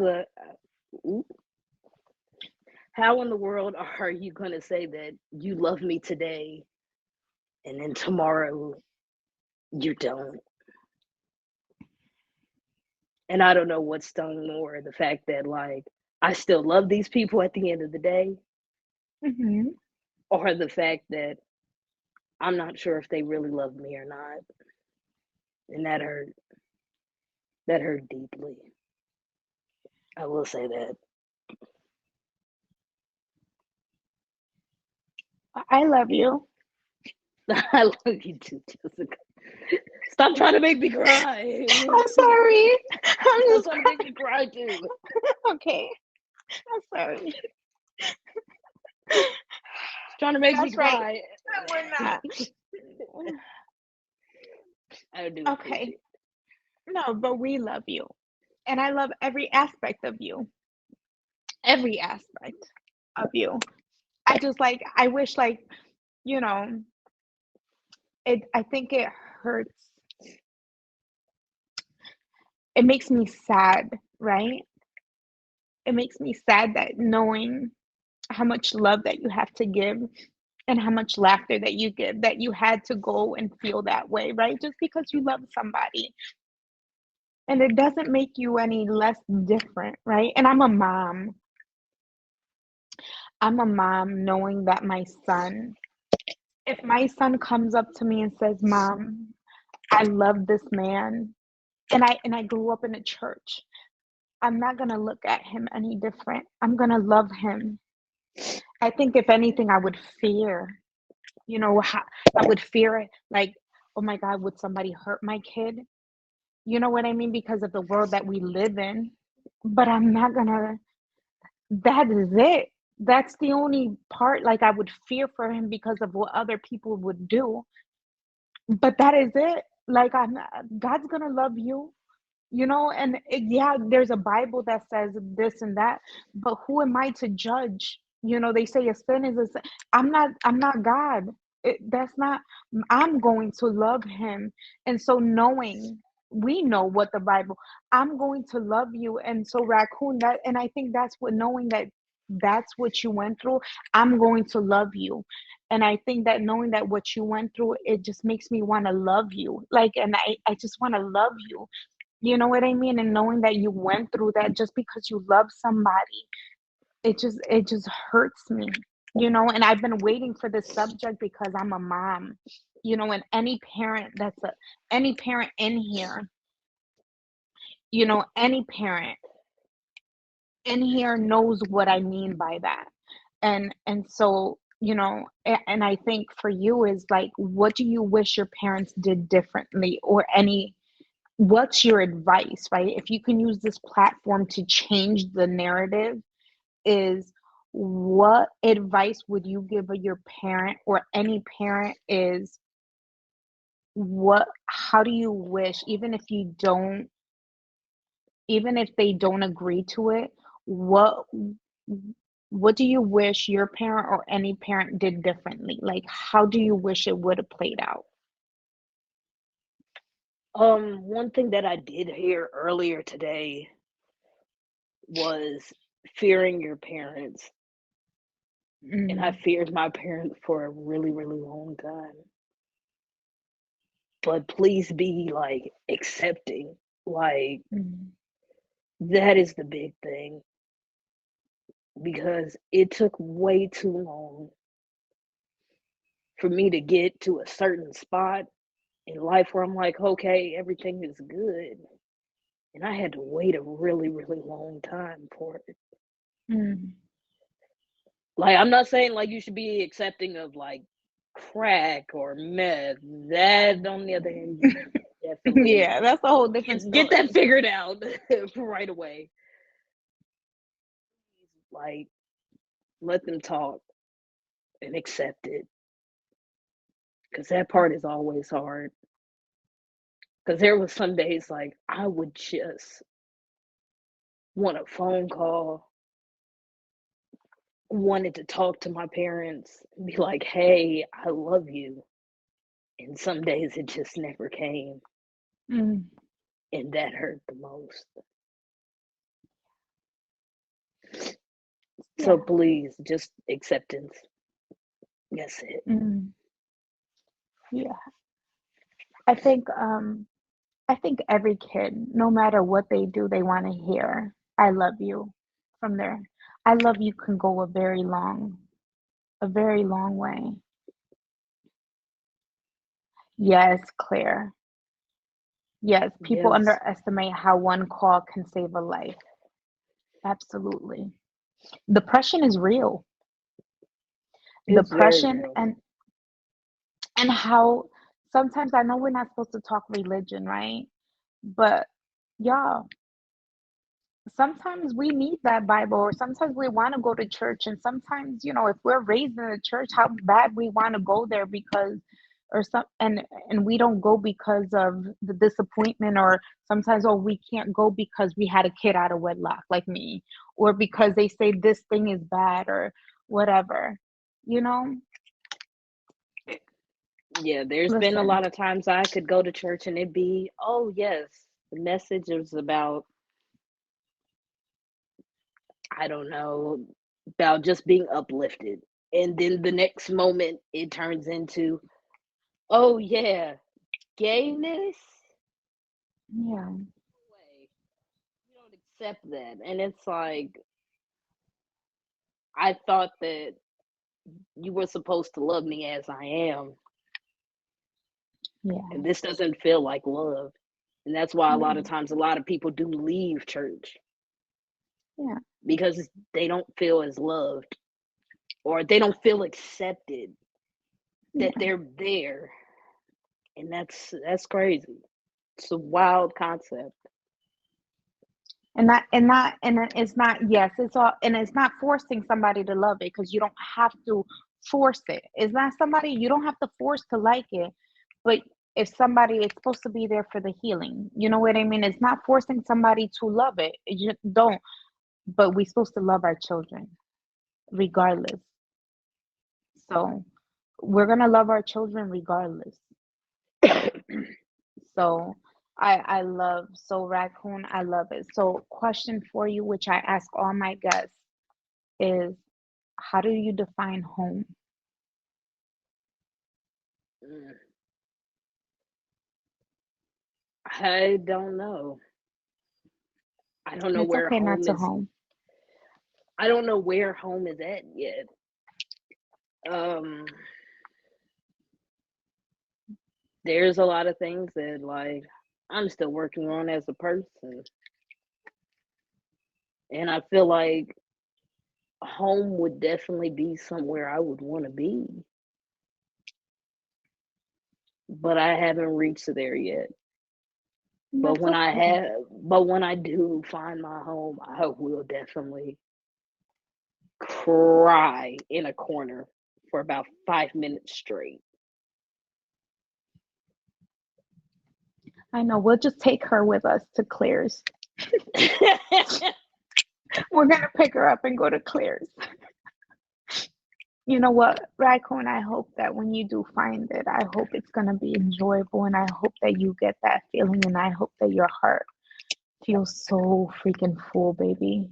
in the world are you going to say that you love me today and then tomorrow you don't? And I don't know what stung more, the fact that like I still love these people at the end of the day, Hmm. or the fact that I'm not sure if they really love me or not. And that hurt. That hurt deeply. I will say that. I love you. I love you too, Jessica. Stop trying to make me cry. I'm sorry. I'm Stop just trying to make me cry too. okay. I'm sorry. Trying to make me That's right. cry. We're not. I do Okay. appreciate No, but we love you. And I love every aspect of you. Every aspect of you. I just like, I wish, like, you know, I think it hurts. It makes me sad, right? It makes me sad that knowing how much love that you have to give and how much laughter that you give, that you had to go and feel that way, right? Just because you love somebody. And it doesn't make you any less different, right? And I'm a mom. I'm a mom knowing that my son, if my son comes up to me and says, "Mom, I love this man," and I grew up in a church, I'm not gonna look at him any different. I'm gonna love him. I think if anything, I would fear, how I would fear it, like, oh my God, would somebody hurt my kid? You know what I mean? Because of the world that we live in. But I'm not gonna, that is it. That's the only part, like, I would fear for him because of what other people would do. But that is it. Like, God's gonna love you, and yeah, there's a Bible that says this and that, but who am I to judge? They say a sin is a sin. I'm not God. That's not, I'm going to love him. And so knowing, we know what the Bible, I'm going to love you. And so Raccoon, that, and I think that's what, knowing that that's what you went through, I'm going to love you. And I think that knowing that what you went through, it just makes me want to love you, like, and I just want to love you. You know what I mean? And knowing that you went through that just because you love somebody, it just hurts me. And I've been waiting for this subject because I'm a mom. And any parent in here, any parent in here knows what I mean by that. And so, and I think for you is like, what do you wish your parents did differently, or any, what's your advice, right? If you can use this platform to change the narrative, is what advice would you give your parent, or any parent, is what, how do you wish, even if they don't agree to it, what do you wish your parent or any parent did differently? Like, how do you wish it would have played out? One thing that I did hear earlier today was fearing your parents. And I Mm, feared my parents for a really, really long time. But please be like accepting. Like, mm, that is the big thing. Because it took way too long for me to get to a certain spot in life where I'm like, okay, everything is good. And I had to wait a really, really long time for it. mm. Like, I'm not saying like you should be accepting of like crack or meth. That, on the other hand, you definitely Yeah, that's a whole different get that story. figured out right away. Like, let them talk and accept it, because that part is always hard. Because there was some days like I would just want a phone call, wanted to talk to my parents, be like, hey, I love you. And some days it just never came. Mm, And that hurt the most. So yeah. please, just acceptance. That's it. Mm, yeah. I think I think every kid, no matter what they do, they want to hear "I love you" from their. "I love you" can go a very long way. Yes, Claire. Yes, people Yes, underestimate how one call can save a life. Absolutely. Depression is real. it's very Depression real. and how sometimes I know we're not supposed to talk religion, right? But y'all, sometimes we need that Bible, or sometimes we want to go to church, and sometimes, if we're raised in the church, how bad we want to go there because, or some, and we don't go because of the disappointment, or sometimes, oh, we can't go because we had a kid out of wedlock, like me, or because they say this thing is bad, or whatever. You know, Yeah, there's been a listen, lot of times I could go to church and it'd be, oh, yes, the message is about, I don't know, about just being uplifted. And then the next moment it turns into, oh, yeah, gayness? yeah, Way. You don't accept that. And it's like, I thought that you were supposed to love me as I am. yeah, And this doesn't feel like love. And that's why a lot of yeah, times a lot of people do leave church yeah, because they don't feel as loved or they don't feel accepted that yeah. they're there. And that's crazy. It's a wild concept. It's not, yes, it's all, and it's not forcing somebody to love it, because you don't have to force it. It's not somebody you don't have to force to like it. But if somebody is supposed to be there for the healing, you know what I mean? It's not forcing somebody to love it. You don't. But we're supposed to love our children regardless. So we're gonna love our children regardless. So I love, so raccoon, I love it. So question for you, which I ask all my guests, is how do you define home? Mm, I don't know. I don't And know it's where okay not home to is. home. I don't know where home is at yet. Um, there's a lot of things that like I'm still working on as a person, and I feel like home would definitely be somewhere I would want to be, but I haven't reached there yet. And that's okay. But when I do find my home, I will definitely cry in a corner for about 5 minutes straight. I know, we'll just take her with us to Claire's. We're gonna pick her up and go to Claire's. You know what, Raccoon, I hope that when you do find it, I hope it's gonna be enjoyable, and I hope that you get that feeling, and I hope that your heart feels so freaking full, baby.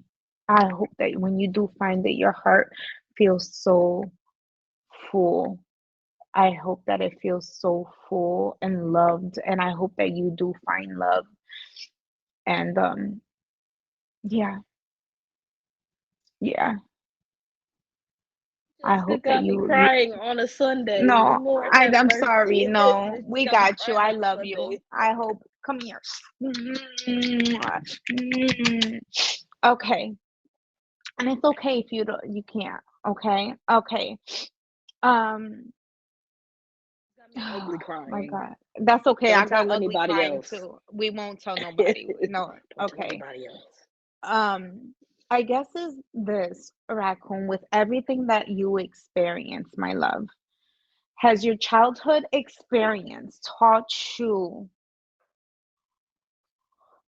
I hope that when you do find it, your heart feels so full. I hope that it feels so full and loved, and I hope that you do find love. And yeah, yeah. I Jessica hope that got me you you crying on a Sunday. no, Lord have I'm sorry. mercy. No, Jessica we got me got you. crying I on a love you. Sunday. I hope. Come here. Mm. Okay, and it's okay if you can't. Okay, okay. Um. Got me ugly Oh my crying. God, that's okay. I Don't got tell ugly anybody crying else. too. We won't tell nobody. No. Don't tell Okay. anybody else. I guess is this, Raccoon, with everything that you experience, my love. Has your childhood experience taught you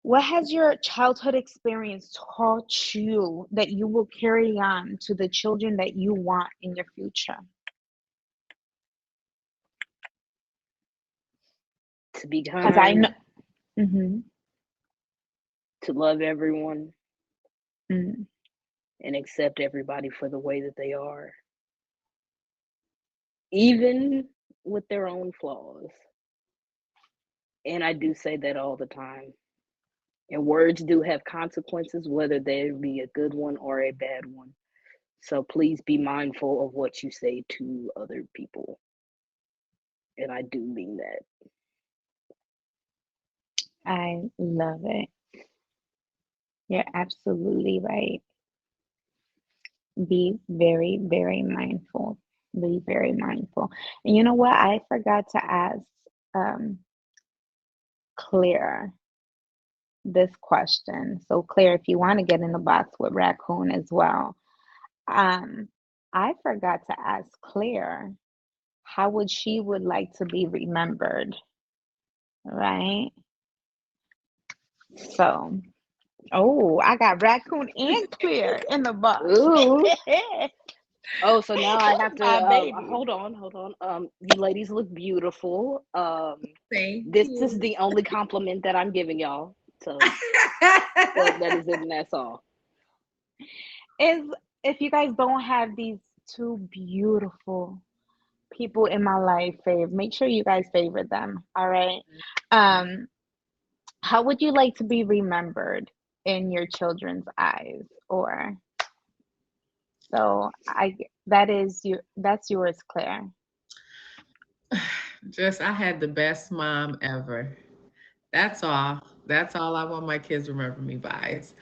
What has your childhood experience taught you that you will carry on to the children that you want in your future? To be Because I know. kind, Hmm. to love everyone, Mm. and accept everybody for the way that they are, even with their own flaws. And I do say that all the time. And words do have consequences, whether they be a good one or a bad one. So please be mindful of what you say to other people. And I do mean that. I love it. You're absolutely right. Be very, very mindful. Be very mindful. And you know what? I forgot to ask um, Claire this question. So, Claire, if you want to get in the box with Raccoon as well, um, I forgot to ask Claire how would she would like to be remembered, right? So, oh, I got Raccoon and Claire in the box. Ooh. Oh, so now I have to My baby. hold on. You ladies look beautiful. Thank This is you. the only compliment that I'm giving y'all. So that is it, and that's all. Is if you guys don't have these two beautiful people in my life make sure you guys favorite them. All right. Um, how would you like to be remembered in your children's eyes? Or so I that is you that's yours, Claire. Just I had the best mom ever. That's all. That's all I want my kids to remember me by. It's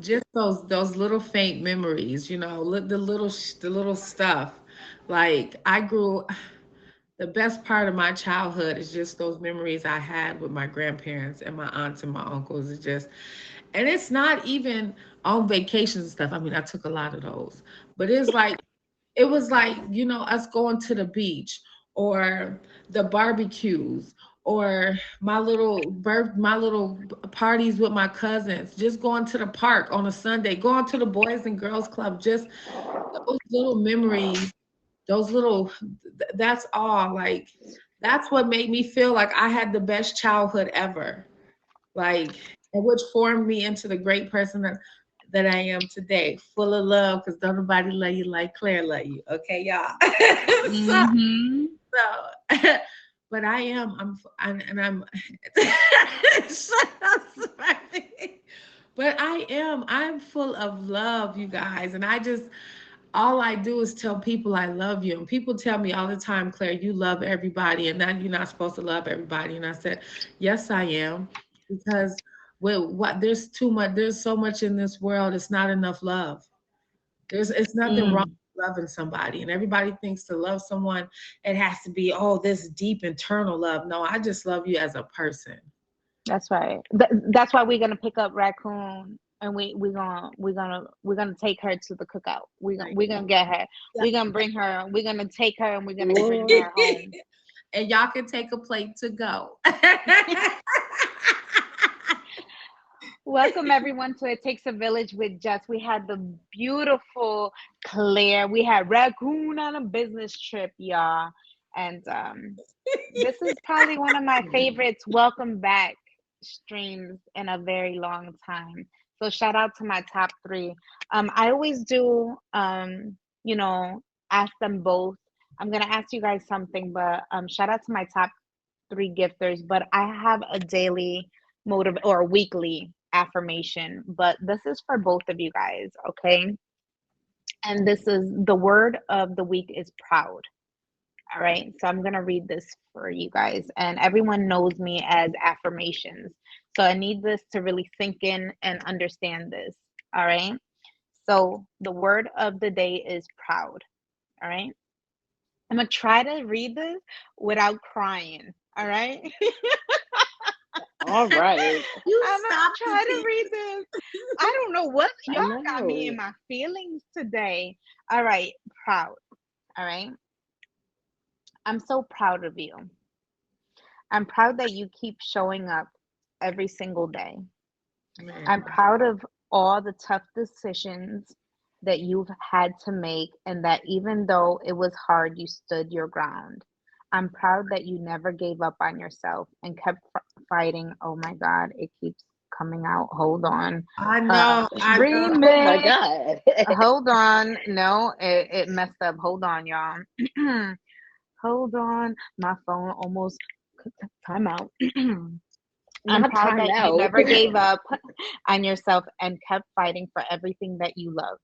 just those little faint memories, the little stuff. Like I grew the best part of my childhood is just those memories I had with my grandparents and my aunts and my uncles. It's just, and it's not even on vacations and stuff. I mean, I took a lot of those, but it was like, us going to the beach or the barbecues or my little parties with my cousins, just going to the park on a Sunday, going to the Boys and Girls Club, just those little memories, that's all. Like, that's what made me feel like I had the best childhood ever. Like, and which formed me into the great person that I am today, full of love, because don't nobody love you like Claire love you. Okay, y'all. so, Mm-hmm. so, but I am. And I'm. Shut up, Smiley. But I am. I'm full of love, you guys, and all I do is tell people I love you. And people tell me all the time, Claire, you love everybody, and that you're not supposed to love everybody. And I said, yes, I am, because there's so much in this world. It's not enough love. It's nothing wrong Mm, with loving somebody, and everybody thinks to love someone it has to be this deep internal love. No, I just love you as a person. that's right. That's why we're gonna pick up Raccoon and we're gonna take her to the cookout. We're gonna get her. We're gonna bring her. We're gonna take her and we're gonna bring Lord. her home. And y'all can take a plate to go. Welcome everyone to It Takes a Village with Jess. We had the beautiful Claire. We had Raccoon on a business trip, y'all. And this is probably one of my favorites. Welcome back streams in a very long time. So shout out to my top three. I always do you know, ask them both. I'm gonna ask you guys something, but shout out to my top three gifters, but I have a daily motive or a weekly affirmation, but this is for both of you guys, okay? And this is the word of the week is proud. All right. So I'm going to read this for you guys. And everyone knows me as affirmations. So I need this to really sink in and understand this. All right. So the word of the day is proud. All right. I'm going to try to read this without crying. All right. All right. You I'm gonna stop the try to tears. read this. I don't know what I y'all got me in know. my feelings today. All right, proud. All right. I'm so proud of you. I'm proud that you keep showing up every single day. I'm Man. proud of all the tough decisions that you've had to make, and that even though it was hard, you stood your ground. I'm proud that you never gave up on yourself and kept fighting. Oh my God, it keeps coming out. Hold on. I Uh, know, I know. Oh my remix. God. Hold on. No, it messed up. Hold on, y'all. Hold on. My phone almost time out. I'm Not proud time that you out. never gave up on yourself and kept fighting for everything that you love.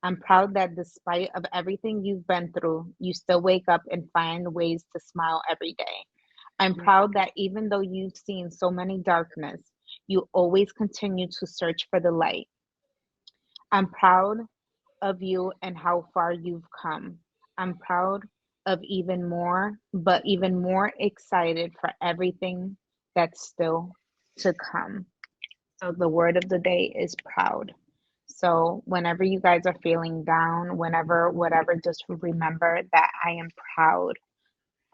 I'm proud that despite of everything you've been through, you still wake up and find ways to smile every day. I'm proud that even though you've seen so many darkness, you always continue to search for the light. I'm proud of you and how far you've come. I'm proud of even more, but even more excited for everything that's still to come. So the word of the day is proud. So whenever you guys are feeling down, whenever, whatever, just remember that I am proud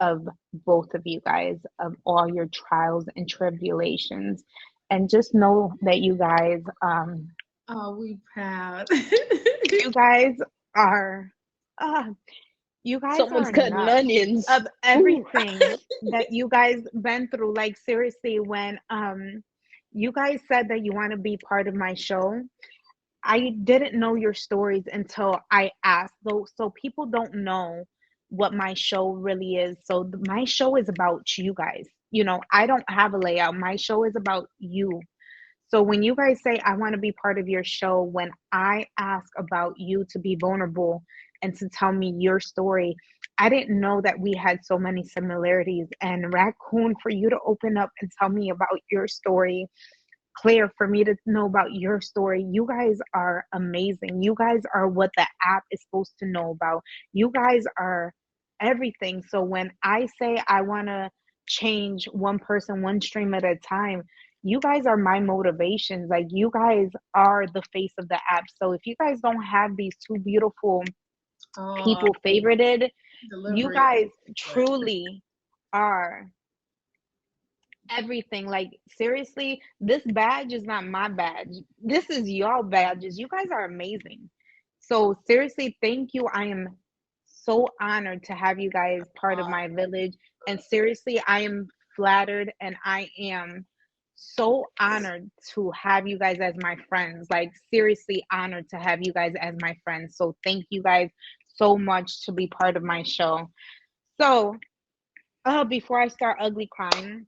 of both of you guys, of all your trials and tribulations. And just know that Oh, we proud. you guys are, uh, you guys Someone's are cutting nuts onions. of Ooh. everything that you guys been through. Like seriously, when you guys said that you want to be part of my show, I didn't know your stories until I asked. So people don't know what my show really is. So my show is about you guys. You know, I don't have a layout. My show is about you. So when you guys say I want to be part of your show, when I ask about you to be vulnerable and to tell me your story, I didn't know that we had so many similarities. And Raccoon, for you to open up and tell me about your story, Claire, for me to know about your story, you guys are amazing. You guys are what the app is supposed to know about. You guys are everything. So when I say I want to change one person, one stream at a time, you guys are my motivations. Like, you guys are the face of the app. So if you guys don't have these two beautiful Oh, people favorited, you delivery. guys truly are everything. Like seriously, this badge is not my badge. This is y'all badges. You guys are amazing. So seriously, thank you. I am so honored to have you guys part of my village. And seriously, I am flattered and I am so honored to have you guys as my friends. Like seriously honored to have you guys as my friends. So thank you guys so much to be part of my show. So, before I start ugly crying,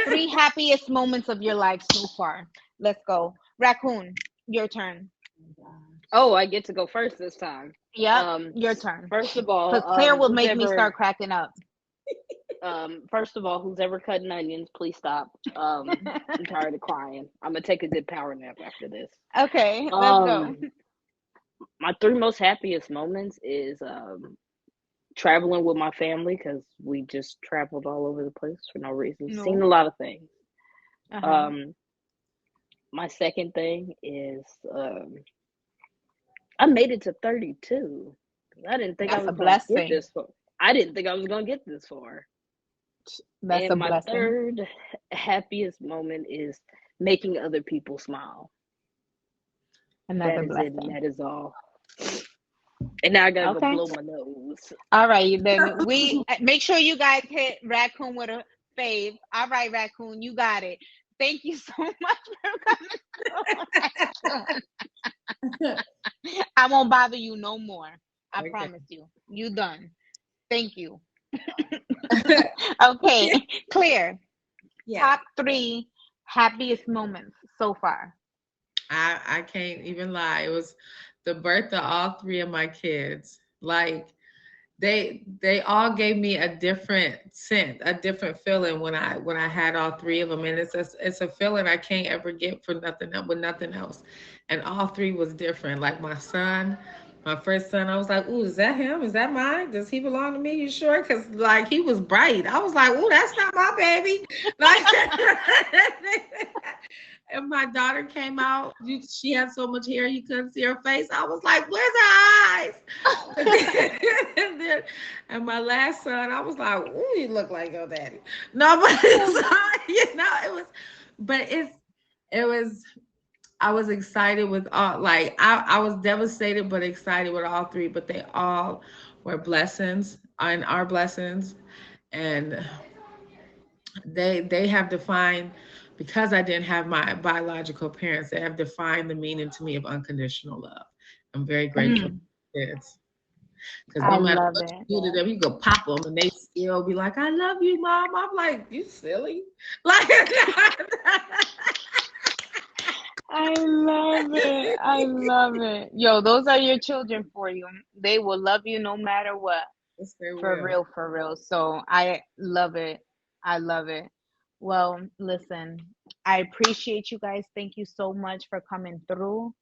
three happiest moments of your life so far. Let's go. Raccoon, your turn. Oh, I get to go first this time. Yep, Um, your turn. first of Because all, Claire will who's make me ever start cracking up. first of all, who's ever cutting onions, please stop. I'm tired of crying. I'm gonna take a good power nap after this. Okay, let's go. Um, my three most happiest moments is traveling with my family because we just traveled all over the place for no reason, seen No. a lot of things. Uh-huh. Um, my second thing is I made it to 32. I didn't think I That's a was gonna get blessing. this far. I didn't think I was gonna get this far. That's a And my blessing. third happiest moment is making other people smile. That Another is it, and blessing. that is all. And now I gotta go Okay. blow my nose. All right, then we make sure you guys hit Raccoon with a fave. All right, Raccoon, you got it. Thank you so much for coming. I won't bother you no more. I Okay. promise you. You done. Thank you. Okay, Clear. Yeah. Top three happiest moments so far. I can't even lie. It was the birth of all three of my kids. Like they all gave me a different scent, a different feeling when I had all three of them, and it's a feeling I can't ever get for nothing with nothing else. And all three was different. Like my son, my first son, I was like, "Ooh, is that him? Is that mine? Does he belong to me? You sure?" Because like he was bright. I was like, "Ooh, that's not my baby." Like. And my daughter came out. She had so much hair you couldn't see her face. I was like, "Where's her eyes?" and, then, and my last son, I was like, "Ooh, you look like your daddy." No, but so, it was but it was, I was excited with all, like I was devastated but excited with all three, but they all were blessings and are blessings. And they have defined, because I didn't have my biological parents, they have defined the meaning to me of unconditional love. I'm very grateful Mm, for kids. Because I no matter love what it. you do to them, you go pop them and they still be like, I love you, mom. I'm like, you silly. Like, I love it. I love it. Yo, those are your children for you. They will love you no matter what. yes, they For will. real, for real. So I love it. I love it. Well, listen, I appreciate you guys. Thank you so much for coming through.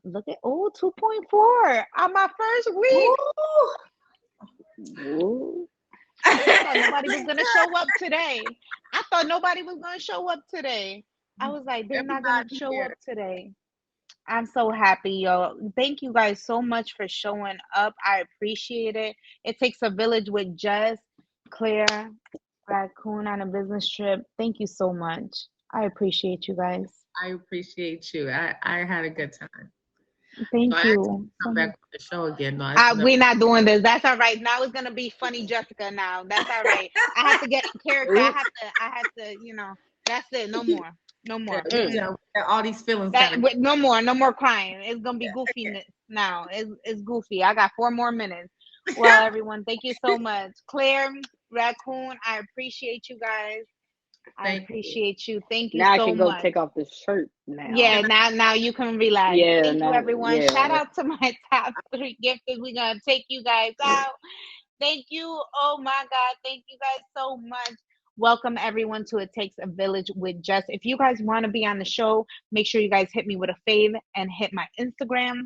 Look at 2.4 on my first week. Ooh. Ooh. I thought nobody was gonna show up today. I thought nobody was gonna show up today. I was like, they're not gonna Everybody show up here. today. I'm so happy, yo. Thank you guys so much for showing up. I appreciate it. It takes a village with Jess, Claire, Raccoon on a business trip. Thank you so much. I appreciate you guys. I appreciate you. I had a good time. So Thank I asked you you to so come much. back on the show again. No, it's enough. We're not doing this. That's all right. Now it's gonna be funny Jessica now. That's all right. I have to get in character. Ooh. I have to, that's it. No more. No Yeah, more. we Mm. Mm-mm. all these feelings That gotta go. no more. No more crying. It's gonna be goofy now. It's goofy. I got 4 more minutes. Well, everyone, thank you so much. Claire, Raccoon, I appreciate you guys. I Thank you. appreciate you. Thank you Now I so can go much. take off this shirt now. Yeah, Good night. now you can relax. Yeah, Thank you, now, everyone. Shout yeah. out to my top 3 gifters. We're gonna take you guys out. Thank you. Oh my God. Thank you guys so much. Welcome everyone to It Takes a Village with Jess. If you guys want to be on the show, make sure you guys hit me with a fave and hit my Instagram.